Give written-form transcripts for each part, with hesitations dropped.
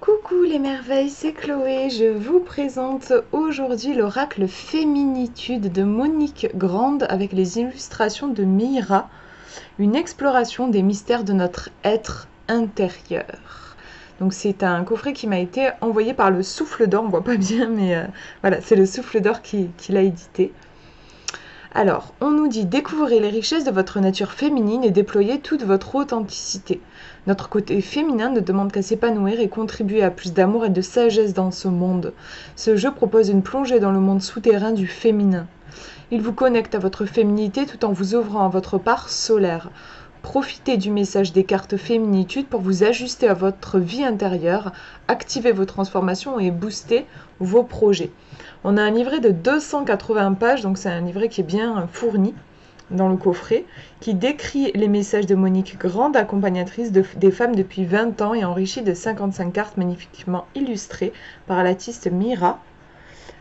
Coucou les merveilles, c'est Chloé. Je vous présente aujourd'hui l'oracle Féminitude de Monique Grande avec les illustrations de Mira, une exploration des mystères de notre être intérieur. Donc c'est un coffret qui m'a été envoyé par le Souffle d'Or, on voit pas bien, mais voilà, c'est le Souffle d'Or qui l'a édité. Alors, on nous dit découvrez les richesses de votre nature féminine et déployez toute votre authenticité. Notre côté féminin ne demande qu'à s'épanouir et contribuer à plus d'amour et de sagesse dans ce monde. Ce jeu propose une plongée dans le monde souterrain du féminin. Il vous connecte à votre féminité tout en vous ouvrant à votre part solaire. Profitez du message des cartes Féminitude pour vous ajuster à votre vie intérieure, activer vos transformations et booster vos projets. On a un livret de 280 pages, donc c'est un livret qui est bien fourni dans le coffret, qui décrit les messages de Monique Grande, accompagnatrice des femmes depuis 20 ans et enrichie de 55 cartes magnifiquement illustrées par l'artiste Mira.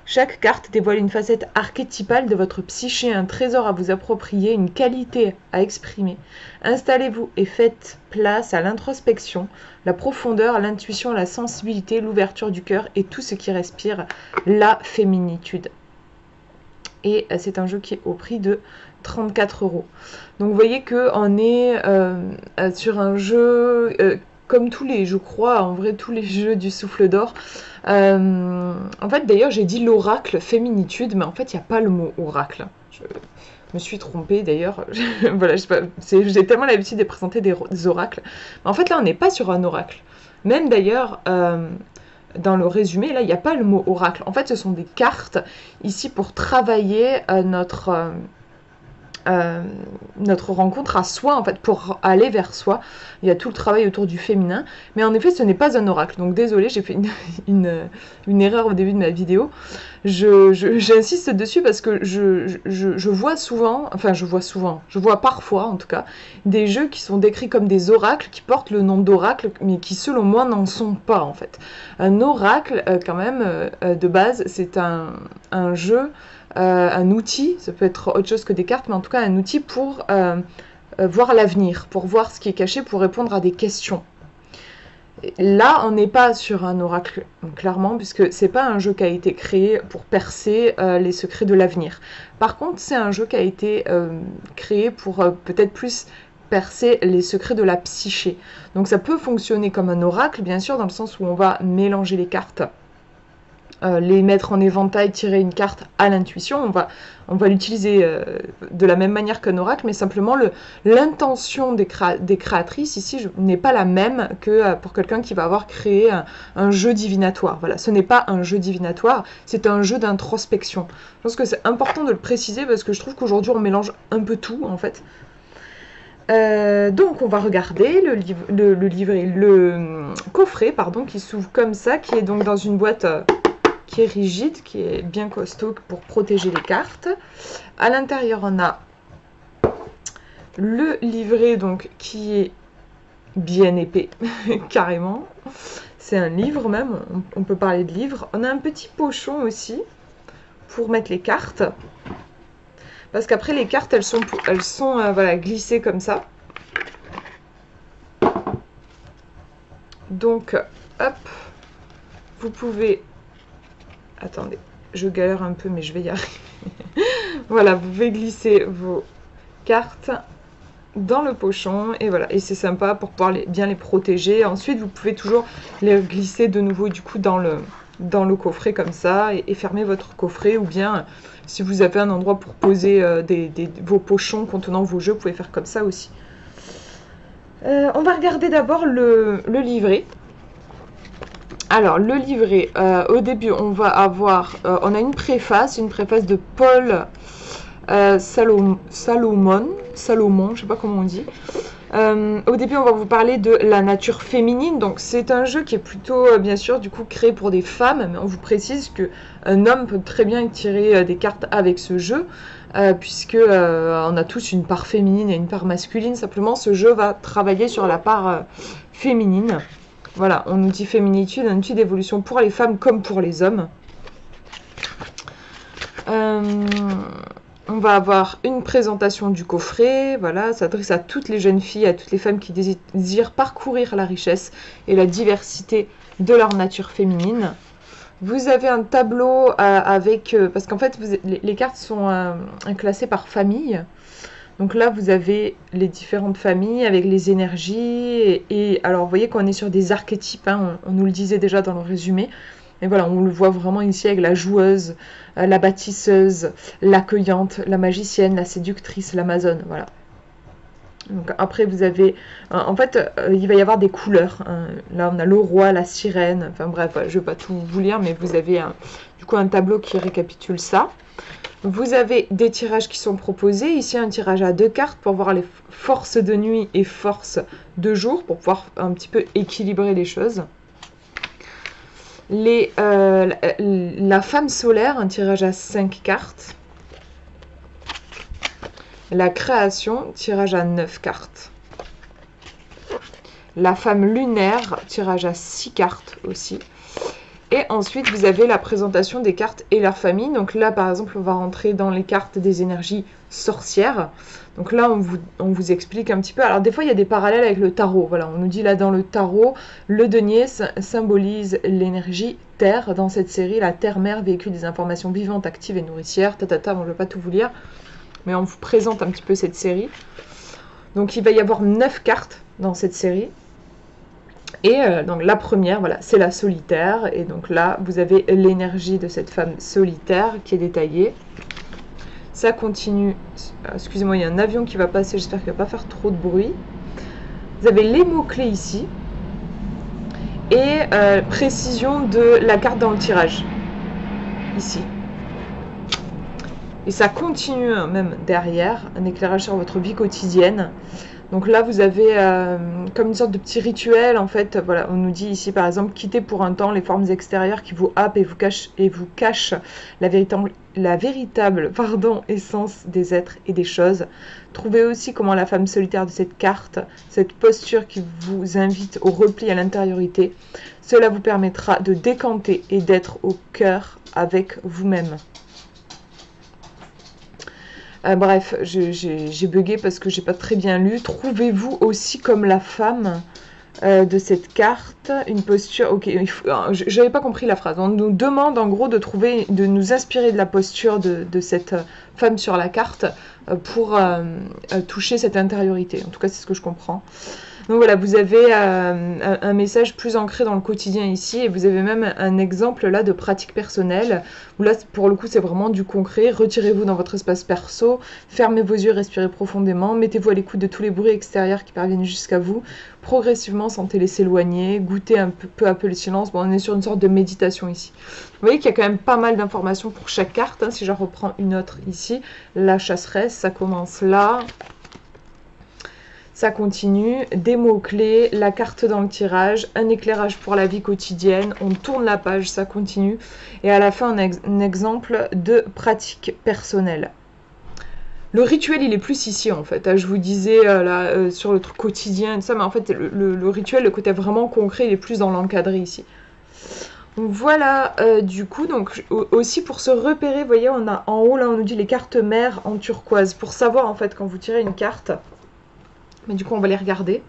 Chaque carte dévoile une facette archétypale de votre psyché, un trésor à vous approprier, une qualité à exprimer. Installez-vous et faites place à l'introspection, la profondeur, l'intuition, la sensibilité, l'ouverture du cœur et tout ce qui respire la féminitude. Et c'est un jeu qui est au prix de 34 €. Donc vous voyez qu'on est sur un jeu... comme tous les, je crois, en vrai, tous les jeux du Souffle d'Or. En fait, d'ailleurs, j'ai dit l'oracle Féminitude, mais en fait, il n'y a pas le mot oracle. Je me suis trompée, d'ailleurs. Voilà, j'ai tellement l'habitude de présenter des oracles. Mais en fait, là, on n'est pas sur un oracle. Même d'ailleurs, dans le résumé, là, il n'y a pas le mot oracle. En fait, ce sont des cartes, ici, pour travailler notre rencontre à soi, en fait, pour aller vers soi. Il y a tout le travail autour du féminin, mais en effet ce n'est pas un oracle, donc désolée, j'ai fait une erreur au début de ma vidéo. J'insiste dessus parce que je vois souvent, enfin je vois parfois en tout cas, des jeux qui sont décrits comme des oracles, qui portent le nom d'oracle, mais qui selon moi n'en sont pas en fait. Un oracle, quand même, de base, c'est un jeu, un outil, ça peut être autre chose que des cartes, mais en tout cas un outil pour voir l'avenir, pour voir ce qui est caché, pour répondre à des questions. Là, on n'est pas sur un oracle, clairement, puisque c'est pas un jeu qui a été créé pour percer les secrets de l'avenir. Par contre, c'est un jeu qui a été créé pour peut-être plus percer les secrets de la psyché. Donc ça peut fonctionner comme un oracle, bien sûr, dans le sens où on va mélanger les cartes, les mettre en éventail, tirer une carte à l'intuition. On va l'utiliser de la même manière qu'un oracle, mais simplement l'intention des créatrices ici n'est pas la même que pour quelqu'un qui va avoir créé un jeu divinatoire. Voilà, ce n'est pas un jeu divinatoire, c'est un jeu d'introspection. Je pense que c'est important de le préciser parce que je trouve qu'aujourd'hui on mélange un peu tout en fait. Donc on va regarder le coffret, pardon, qui s'ouvre comme ça, qui est donc dans une boîte qui est rigide, qui est bien costaud pour protéger les cartes. À l'intérieur, on a le livret donc qui est bien épais, carrément. C'est un livre même, on peut parler de livre. On a un petit pochon aussi pour mettre les cartes. Parce qu'après les cartes, elles sont voilà, glissées comme ça. Donc, hop, vous pouvez... Attendez, je galère un peu, mais je vais y arriver. Voilà, vous pouvez glisser vos cartes dans le pochon, et voilà. Et c'est sympa pour pouvoir bien les protéger. Ensuite, vous pouvez toujours les glisser de nouveau, du coup, dans le coffret, comme ça, et fermer votre coffret. Ou bien, si vous avez un endroit pour poser vos pochons contenant vos jeux, vous pouvez faire comme ça aussi. On va regarder d'abord le livret. Alors, le livret, au début, on va avoir... on a une préface de Paul Salomon, je sais pas comment on dit. Au début, on va vous parler de la nature féminine. Donc, c'est un jeu qui est plutôt, bien sûr, du coup, créé pour des femmes. Mais on vous précise qu'un homme peut très bien tirer des cartes avec ce jeu, puisque on a tous une part féminine et une part masculine. Simplement, ce jeu va travailler sur la part féminine. Voilà, on nous dit Féminitude, un outil d'évolution pour les femmes comme pour les hommes. On On va avoir une présentation du coffret, voilà, ça s'adresse à toutes les jeunes filles, à toutes les femmes qui désirent parcourir la richesse et la diversité de leur nature féminine. Vous avez un tableau avec, parce qu'en fait les cartes sont classées par famille. Donc là vous avez les différentes familles avec les énergies et alors vous voyez qu'on est sur des archétypes, hein, on nous le disait déjà dans le résumé. Et voilà, on le voit vraiment ici avec la joueuse, la bâtisseuse, l'accueillante, la magicienne, la séductrice, l'amazone, voilà. Donc après vous avez, en fait il va y avoir des couleurs, hein. Là on a le roi, la sirène, enfin bref, je ne vais pas tout vous lire, mais vous avez du coup un tableau qui récapitule ça. Vous avez des tirages qui sont proposés, ici un tirage à 2 cartes pour voir les forces de nuit et forces de jour, pour pouvoir un petit peu équilibrer les choses. La femme solaire, un tirage à 5 cartes. La création, tirage à 9 cartes. La femme lunaire, tirage à 6 cartes aussi. Et ensuite, vous avez la présentation des cartes et leur famille. Donc là, par exemple, on va rentrer dans les cartes des énergies sorcières. Donc là, on vous explique un petit peu. Alors des fois, il y a des parallèles avec le tarot. Voilà, on nous dit là dans le tarot, le denier symbolise l'énergie terre. Dans cette série, la terre-mère véhicule des informations vivantes, actives et nourricières. Bon, je ne vais pas tout vous lire, mais on vous présente un petit peu cette série. Donc il va y avoir 9 cartes dans cette série. Et donc la première, voilà, c'est la solitaire. Et donc là, vous avez l'énergie de cette femme solitaire qui est détaillée. Ça continue. Excusez-moi, il y a un avion qui va passer. J'espère qu'il ne va pas faire trop de bruit. Vous avez les mots-clés ici. Et précision de la carte dans le tirage. Ici. Et ça continue même derrière. Un éclairage sur votre vie quotidienne. Donc là, vous avez comme une sorte de petit rituel, en fait. Voilà, on nous dit ici, par exemple, quittez pour un temps les formes extérieures qui vous happent et vous cachent la véritable essence des êtres et des choses. Trouvez aussi comment la femme solitaire de cette carte, cette posture qui vous invite au repli à l'intériorité, cela vous permettra de décanter et d'être au cœur avec vous-même. Bref, j'ai bugué parce que j'ai pas très bien lu. Trouvez-vous aussi comme la femme de cette carte une posture. Ok, j'avais pas compris la phrase. On nous demande en gros de nous inspirer de la posture de cette femme sur la carte pour toucher cette intériorité. En tout cas, c'est ce que je comprends. Donc voilà, vous avez un message plus ancré dans le quotidien ici, et vous avez même un exemple là de pratique personnelle, où là pour le coup c'est vraiment du concret. Retirez-vous dans votre espace perso, fermez vos yeux, respirez profondément, mettez-vous à l'écoute de tous les bruits extérieurs qui parviennent jusqu'à vous, progressivement sentez-les s'éloigner, goûtez peu à peu le silence. Bon, on est sur une sorte de méditation ici. Vous voyez qu'il y a quand même pas mal d'informations pour chaque carte, hein. Si je reprends une autre ici, la chasseresse, ça commence là. Ça continue, des mots-clés, la carte dans le tirage, un éclairage pour la vie quotidienne, on tourne la page, ça continue. Et à la fin, on a un exemple de pratique personnelle. Le rituel, il est plus ici, en fait. Je vous disais, là, sur le truc quotidien, ça, mais en fait, le rituel, le côté vraiment concret, il est plus dans l'encadré ici. Donc voilà, du coup, donc aussi pour se repérer, vous voyez, on a en haut, là, on nous dit les cartes mères en turquoise. Pour savoir, en fait, quand vous tirez une carte... Mais du coup, on va les regarder.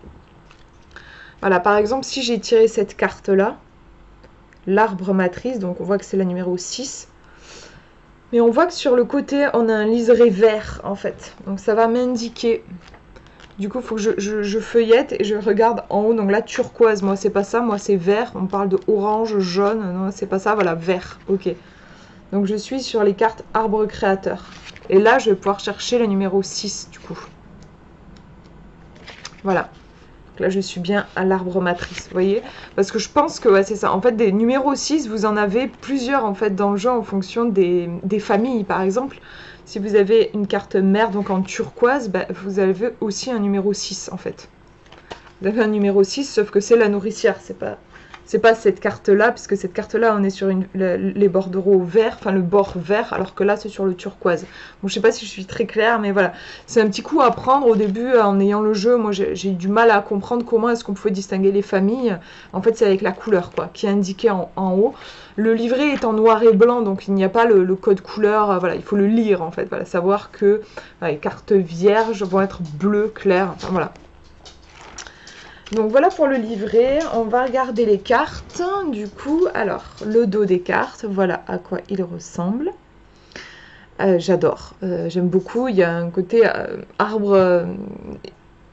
Voilà, par exemple, si j'ai tiré cette carte-là, l'arbre matrice, donc on voit que c'est la numéro 6. Mais on voit que sur le côté, on a un liseré vert, en fait. Donc ça va m'indiquer. Du coup, il faut que je feuillette et je regarde en haut. Donc là, turquoise, moi, c'est pas ça. Moi, c'est vert. On parle de orange, jaune. Non, c'est pas ça. Voilà, vert. Ok. Donc je suis sur les cartes arbre créateur. Et là, je vais pouvoir chercher le numéro 6, du coup. Voilà, donc là je suis bien à l'arbre matrice, vous voyez, parce que je pense que ouais, c'est ça, en fait des numéros 6, vous en avez plusieurs en fait dans le jeu en fonction des familles. Par exemple, si vous avez une carte mère donc en turquoise, bah, vous avez aussi un numéro 6 en fait. Vous avez un numéro 6, sauf que c'est la nourricière, c'est pas C'est pas cette carte-là, puisque cette carte-là, on est sur les bordereaux verts, enfin le bord vert, alors que là, c'est sur le turquoise. Bon, je sais pas si je suis très claire, mais voilà. C'est un petit coup à prendre au début, en ayant le jeu. Moi, j'ai eu du mal à comprendre comment est-ce qu'on pouvait distinguer les familles. En fait, c'est avec la couleur, quoi, qui est indiquée en haut. Le livret est en noir et blanc, donc il n'y a pas le code couleur. Voilà, il faut le lire, en fait. Voilà, savoir que les cartes vierges vont être bleues, claires. Enfin, voilà. Donc voilà pour le livret, on va regarder les cartes. Du coup, alors, le dos des cartes, voilà à quoi il ressemble. J'adore, j'aime beaucoup. Il y a un côté arbre,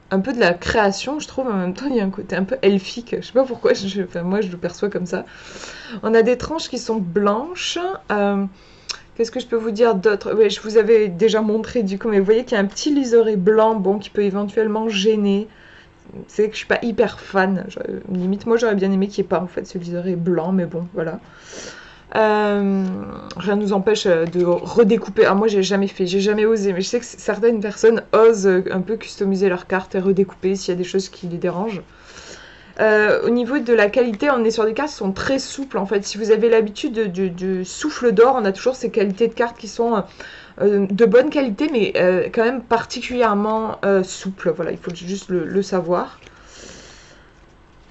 un peu de la création, je trouve. En même temps, il y a un côté un peu elfique. Je sais pas pourquoi, enfin, moi je le perçois comme ça. On a des tranches qui sont blanches. Qu'est-ce que je peux vous dire d'autre? Oui, je vous avais déjà montré du coup, mais vous voyez qu'il y a un petit liseré blanc, bon, qui peut éventuellement gêner. C'est que je suis pas hyper fan. Limite, moi, j'aurais bien aimé qu'il n'y ait pas en fait ce liseré blanc, mais bon, voilà. Rien ne nous empêche de redécouper. Ah, moi, j'ai jamais fait, j'ai jamais osé, mais je sais que certaines personnes osent un peu customiser leurs cartes et redécouper s'il y a des choses qui les dérangent. Au niveau de la qualité, on est sur des cartes qui sont très souples en fait. Si vous avez l'habitude du souffle d'or, on a toujours ces qualités de cartes qui sont de bonne qualité, mais quand même particulièrement souples. Voilà, il faut juste le savoir.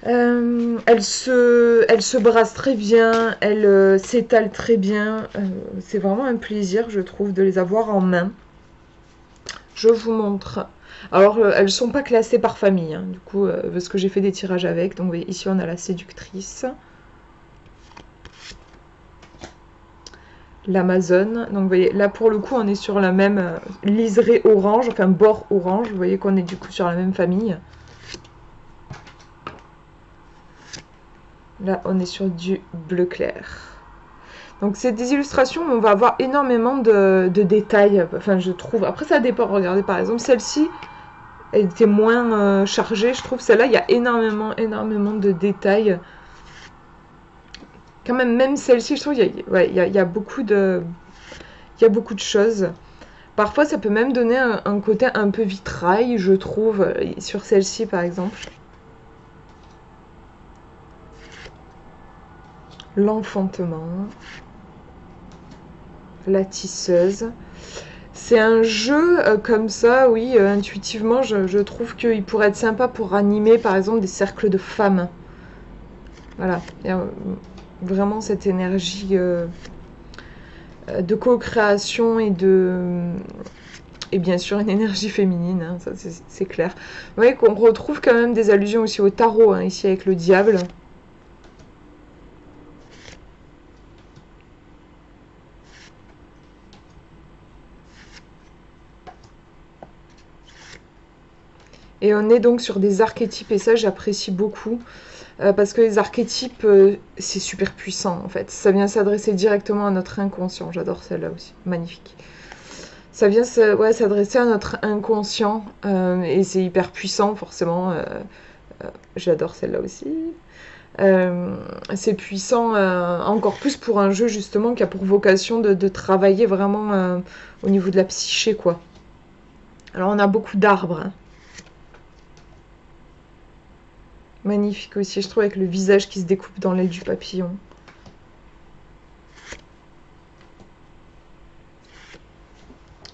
Elle se brasse très bien, elle s'étale très bien. C'est vraiment un plaisir, je trouve, de les avoir en main. Je vous montre. Alors, elles ne sont pas classées par famille, hein, du coup, parce que j'ai fait des tirages avec. Donc, vous voyez, ici, on a la séductrice. L'Amazone. Donc, vous voyez, là, pour le coup, on est sur la même liseré orange, enfin, bord orange. Vous voyez qu'on est du coup sur la même famille. Là, on est sur du bleu clair. Donc, c'est des illustrations où on va avoir énormément de détails. Enfin, je trouve. Après, ça dépend. Regardez, par exemple, celle-ci, elle était moins chargée. Je trouve celle-là, il y a énormément de détails. Quand même celle-ci, je trouve, il y a beaucoup de choses. Parfois, ça peut même donner un côté un peu vitrail, je trouve, sur celle-ci, par exemple. L'enfantement. La tisseuse. C'est un jeu comme ça, oui, intuitivement, je trouve qu'il pourrait être sympa pour animer, par exemple, des cercles de femmes. Voilà, il y a vraiment cette énergie de co-création et bien sûr une énergie féminine, hein, ça c'est clair. Vous voyez qu'on retrouve quand même des allusions aussi au tarot, hein, ici avec le diable. Et on est donc sur des archétypes, et ça j'apprécie beaucoup, parce que les archétypes, c'est super puissant en fait. Ça vient s'adresser directement à notre inconscient, j'adore celle-là aussi, magnifique. Ça vient s'adresser à notre inconscient, et c'est hyper puissant forcément, j'adore celle-là aussi. C'est puissant encore plus pour un jeu justement qui a pour vocation de travailler vraiment au niveau de la psyché, quoi. Alors on a beaucoup d'arbres, hein. Magnifique aussi, je trouve, avec le visage qui se découpe dans l'aile du papillon.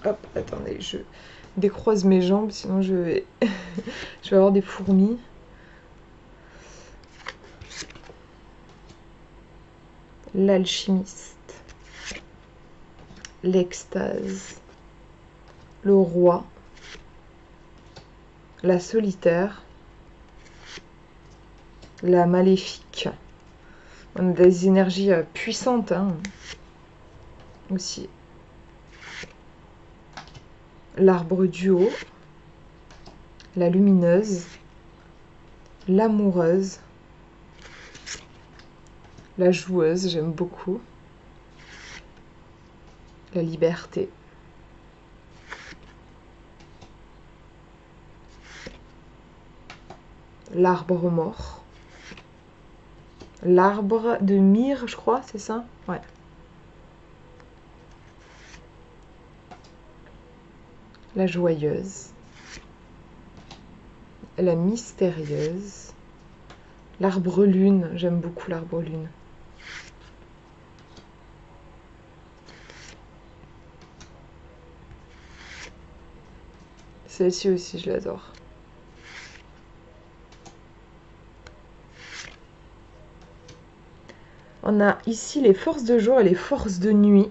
Hop, attendez, je décroise mes jambes, sinon je vais, je vais avoir des fourmis. L'alchimiste. L'extase. Le roi. La solitaire. La maléfique. On a des énergies puissantes, hein, aussi. L'arbre du haut. La lumineuse. L'amoureuse. La joueuse, j'aime beaucoup. La liberté. L'arbre mort. L'arbre de myrrhe, je crois, c'est ça? Ouais. La joyeuse. La mystérieuse. L'arbre lune, j'aime beaucoup l'arbre lune. Celle-ci aussi, je l'adore. On a ici les forces de jour et les forces de nuit.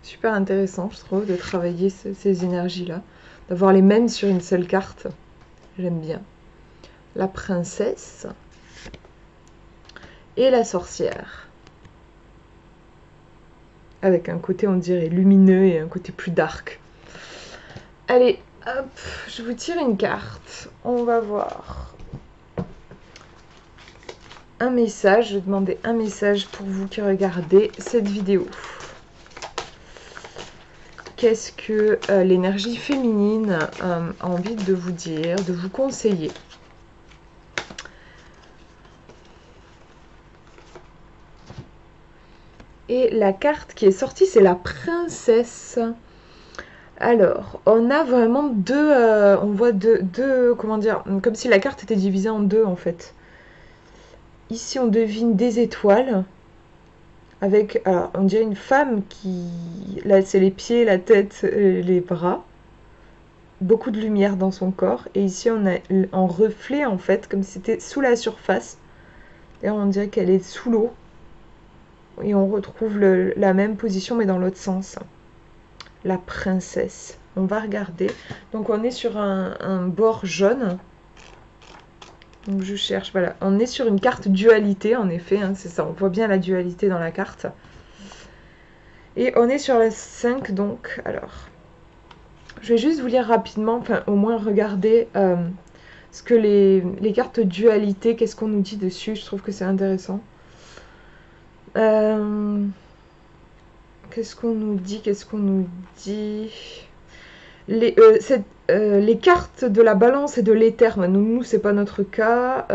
Super intéressant, je trouve, de travailler ces énergies-là. D'avoir les mêmes sur une seule carte. J'aime bien. La princesse. Et la sorcière. Avec un côté, on dirait, lumineux et un côté plus dark. Allez, hop, je vous tire une carte. On va voir. Un message, je vais demander un message pour vous qui regardez cette vidéo. Qu'est-ce que l'énergie féminine a envie de vous dire, de vous conseiller? Et la carte qui est sortie, c'est la princesse. Alors, on a vraiment deux, on voit deux, comment dire, comme si la carte était divisée en deux en fait. Ici, on devine des étoiles. Avec, alors, on dirait une femme qui... Là, c'est les pieds, la tête, les bras. Beaucoup de lumière dans son corps. Et ici, on a en reflet, en fait, comme si c'était sous la surface. Et on dirait qu'elle est sous l'eau. Et on retrouve la même position, mais dans l'autre sens. La princesse. On va regarder. Donc, on est sur un bord jaune. Donc, je cherche, voilà. On est sur une carte dualité, en effet. Hein, c'est ça, on voit bien la dualité dans la carte. Et on est sur la 5, donc, alors... Je vais juste vous lire rapidement, enfin, au moins regarder ce que les cartes dualité, qu'est-ce qu'on nous dit dessus. Je trouve que c'est intéressant. Qu'est-ce qu'on nous dit? Les cartes de la balance et de l'éther, nous c'est pas notre cas.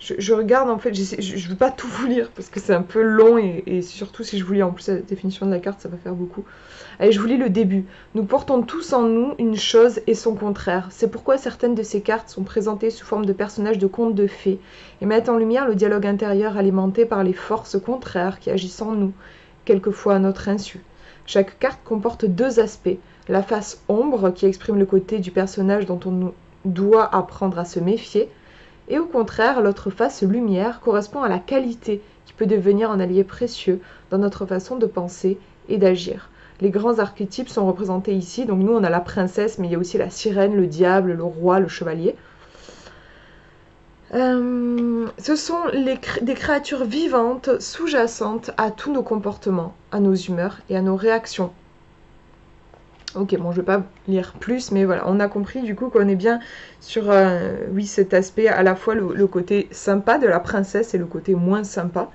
Je regarde, en fait, je ne veux pas tout vous lire parce que c'est un peu long et surtout si je vous lis en plus la définition de la carte, ça va faire beaucoup. Allez, je vous lis le début. Nous portons tous en nous une chose et son contraire. C'est pourquoi certaines de ces cartes sont présentées sous forme de personnages de contes de fées et mettent en lumière le dialogue intérieur alimenté par les forces contraires qui agissent en nous, quelquefois à notre insu. Chaque carte comporte deux aspects. La face ombre qui exprime le côté du personnage dont on doit apprendre à se méfier. Et au contraire, l'autre face lumière correspond à la qualité qui peut devenir un allié précieux dans notre façon de penser et d'agir. Les grands archétypes sont représentés ici. Donc nous, on a la princesse, mais il y a aussi la sirène, le diable, le roi, le chevalier. Ce sont des créatures vivantes, sous-jacentes à tous nos comportements, à nos humeurs et à nos réactions. Ok, bon, je ne vais pas lire plus, mais voilà, on a compris du coup qu'on est bien sur, oui, cet aspect, à la fois le côté sympa de la princesse et le côté moins sympa.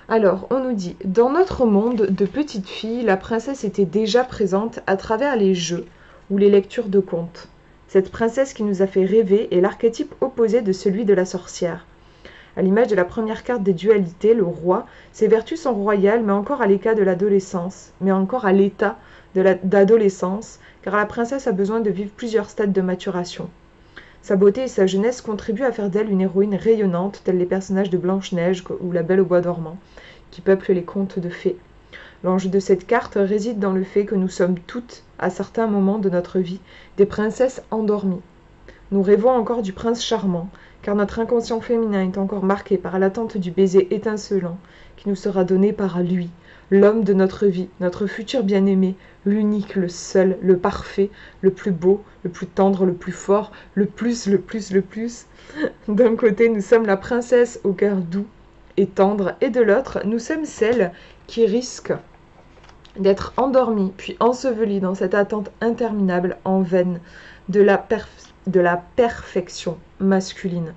Alors, on nous dit, dans notre monde de petites filles, la princesse était déjà présente à travers les jeux ou les lectures de contes. Cette princesse qui nous a fait rêver est l'archétype opposé de celui de la sorcière. À l'image de la première carte des dualités, le roi, ses vertus sont royales, mais encore à l'état de l'adolescence, d'adolescence, car la princesse a besoin de vivre plusieurs stades de maturation. Sa beauté et sa jeunesse contribuent à faire d'elle une héroïne rayonnante, tels les personnages de Blanche-Neige ou la Belle au bois dormant, qui peuplent les contes de fées. L'enjeu de cette carte réside dans le fait que nous sommes toutes, à certains moments de notre vie, des princesses endormies. Nous rêvons encore du prince charmant, car notre inconscient féminin est encore marqué par l'attente du baiser étincelant qui nous sera donné par lui, l'homme de notre vie, notre futur bien-aimé, l'unique, le seul, le parfait, le plus beau, le plus tendre, le plus fort, le plus. D'un côté, nous sommes la princesse au cœur doux et tendre, et de l'autre, nous sommes celle qui risque d'être endormie, puis ensevelie dans cette attente interminable en vaine de la perfection masculine.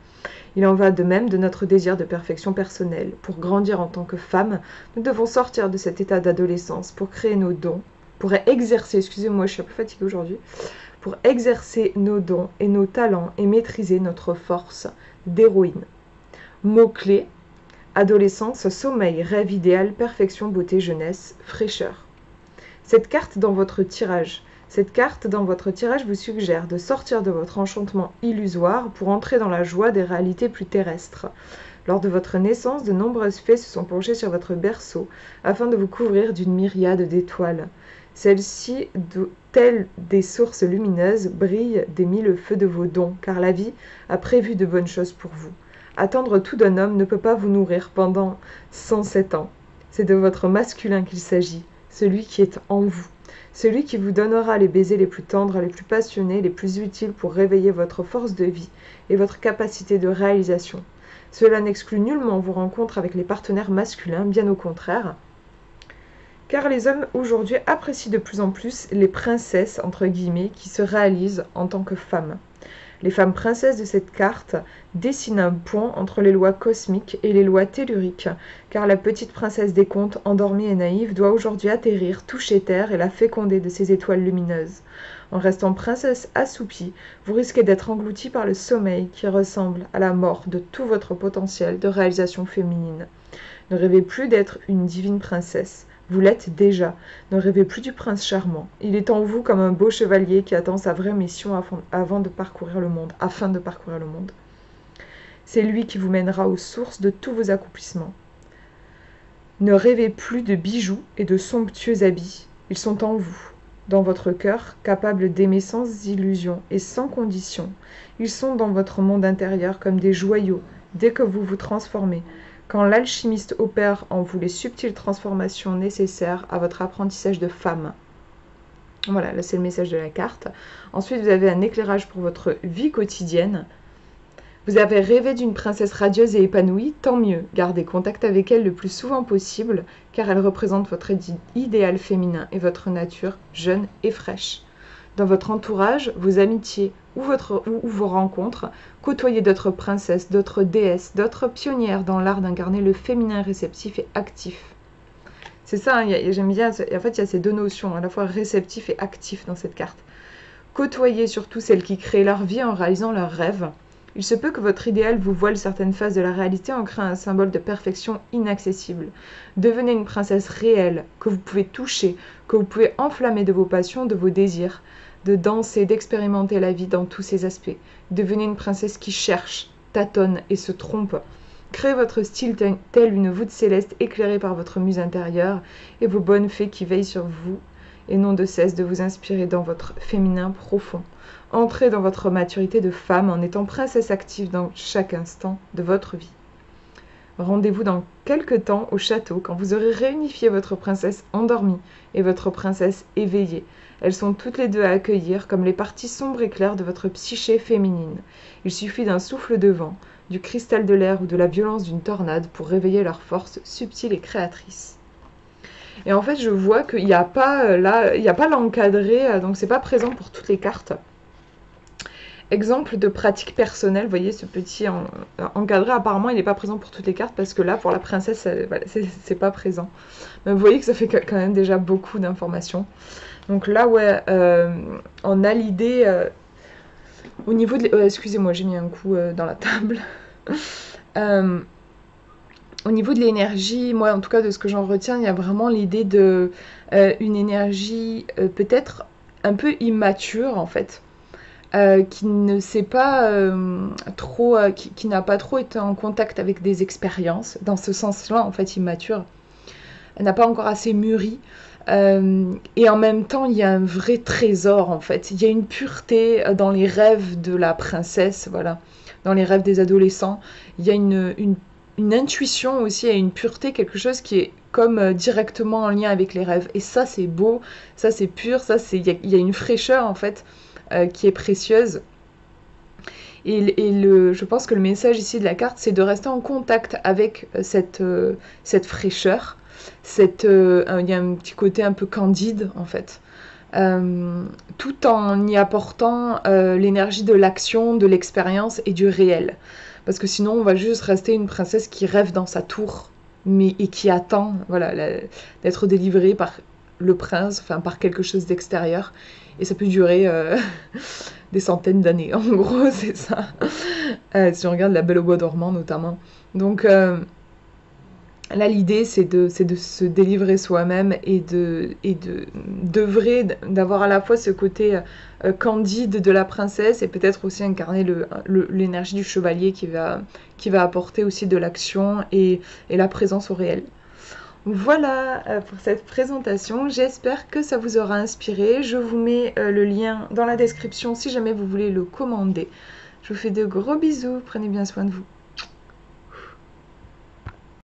Il en va de même de notre désir de perfection personnelle. Pour grandir en tant que femme, nous devons sortir de cet état d'adolescence pour créer nos dons, pour exercer, excusez-moi, je suis un peu fatiguée aujourd'hui, pour exercer nos dons et nos talents et maîtriser notre force d'héroïne. Mots-clés, adolescence, sommeil, rêve idéal, perfection, beauté, jeunesse, fraîcheur. Cette carte dans votre tirage Cette carte dans votre tirage vous suggère de sortir de votre enchantement illusoire pour entrer dans la joie des réalités plus terrestres. Lors de votre naissance, de nombreuses fées se sont penchées sur votre berceau afin de vous couvrir d'une myriade d'étoiles. Celles-ci, telles des sources lumineuses, brillent des mille feux de vos dons, car la vie a prévu de bonnes choses pour vous. Attendre tout d'un homme ne peut pas vous nourrir pendant 107 ans. C'est de votre masculin qu'il s'agit, celui qui est en vous. Celui qui vous donnera les baisers les plus tendres, les plus passionnés, les plus utiles pour réveiller votre force de vie et votre capacité de réalisation. Cela n'exclut nullement vos rencontres avec les partenaires masculins, bien au contraire. Car les hommes aujourd'hui apprécient de plus en plus les princesses, entre guillemets, qui se réalisent en tant que femmes. Les femmes princesses de cette carte dessinent un pont entre les lois cosmiques et les lois telluriques, car la petite princesse des contes, endormie et naïve, doit aujourd'hui atterrir, toucher terre et la féconder de ses étoiles lumineuses. En restant princesse assoupie, vous risquez d'être engloutie par le sommeil qui ressemble à la mort de tout votre potentiel de réalisation féminine. Ne rêvez plus d'être une divine princesse. Vous l'êtes déjà. Ne rêvez plus du prince charmant. Il est en vous comme un beau chevalier qui attend sa vraie mission afin de parcourir le monde. C'est lui qui vous mènera aux sources de tous vos accomplissements. Ne rêvez plus de bijoux et de somptueux habits. Ils sont en vous, dans votre cœur, capables d'aimer sans illusion et sans condition. Ils sont dans votre monde intérieur comme des joyaux dès que vous vous transformez. Quand l'alchimiste opère en vous les subtiles transformations nécessaires à votre apprentissage de femme. Voilà, là c'est le message de la carte. Ensuite, vous avez un éclairage pour votre vie quotidienne. Vous avez rêvé d'une princesse radieuse et épanouie, tant mieux. Gardez contact avec elle le plus souvent possible, car elle représente votre idéal féminin et votre nature jeune et fraîche. Dans votre entourage, vos amitiés ou vos rencontres, côtoyez d'autres princesses, d'autres déesses, d'autres pionnières dans l'art d'incarner le féminin réceptif et actif. C'est ça, hein, j'aime bien, en fait il y a ces deux notions, à la fois réceptif et actif dans cette carte. Côtoyez surtout celles qui créent leur vie en réalisant leurs rêves. Il se peut que votre idéal vous voile certaines phases de la réalité en créant un symbole de perfection inaccessible. Devenez une princesse réelle, que vous pouvez toucher, que vous pouvez enflammer de vos passions, de vos désirs, de danser, d'expérimenter la vie dans tous ses aspects. Devenez une princesse qui cherche, tâtonne et se trompe. Créez votre style tel une voûte céleste éclairée par votre muse intérieure et vos bonnes fées qui veillent sur vous et n'ont de cesse de vous inspirer dans votre féminin profond. Entrez dans votre maturité de femme en étant princesse active dans chaque instant de votre vie. Rendez-vous dans quelques temps au château quand vous aurez réunifié votre princesse endormie et votre princesse éveillée. Elles sont toutes les deux à accueillir comme les parties sombres et claires de votre psyché féminine. Il suffit d'un souffle de vent, du cristal de l'air ou de la violence d'une tornade pour réveiller leur force subtile et créatrice. Et en fait, je vois qu'il n'y a pas l'encadré, donc c'est pas présent pour toutes les cartes. Exemple de pratique personnelle, vous voyez ce petit encadré, apparemment il n'est pas présent pour toutes les cartes parce que là pour la princesse voilà, c'est pas présent. Mais vous voyez que ça fait quand même déjà beaucoup d'informations. Donc là ouais, on a l'idée au niveau de... excusez-moi, j'ai mis un coup dans la table. Au niveau de l'énergie, moi en tout cas de ce que j'en retiens, il y a vraiment l'idée de une énergie peut-être un peu immature en fait. Qui ne sait pas qui n'a pas trop été en contact avec des expériences, dans ce sens-là, en fait, immature. Elle n'a pas encore assez mûri. Et en même temps, il y a un vrai trésor, en fait. Il y a une pureté dans les rêves de la princesse, voilà, dans les rêves des adolescents. Il y a une intuition aussi, il y a une pureté, quelque chose qui est comme directement en lien avec les rêves. Et ça, c'est beau, ça, c'est pur, ça, il y a une fraîcheur, en fait, qui est précieuse. Et je pense que le message ici de la carte, c'est de rester en contact avec cette fraîcheur. Il y a un petit côté un peu candide, en fait. Tout en y apportant l'énergie de l'action, de l'expérience et du réel. Parce que sinon, on va juste rester une princesse qui rêve dans sa tour, et qui attend voilà, d'être délivrée par le prince, enfin par quelque chose d'extérieur. Et ça peut durer des centaines d'années. En gros, c'est ça. Si on regarde La Belle au bois dormant, notamment. Donc, Là, l'idée, c'est de se délivrer soi-même et d'œuvrer, d'avoir à la fois ce côté candide de la princesse et peut-être aussi incarner l'énergie du chevalier qui va apporter aussi de l'action et la présence au réel. Voilà pour cette présentation, j'espère que ça vous aura inspiré. Je vous mets le lien dans la description si jamais vous voulez le commander. Je vous fais de gros bisous, prenez bien soin de vous.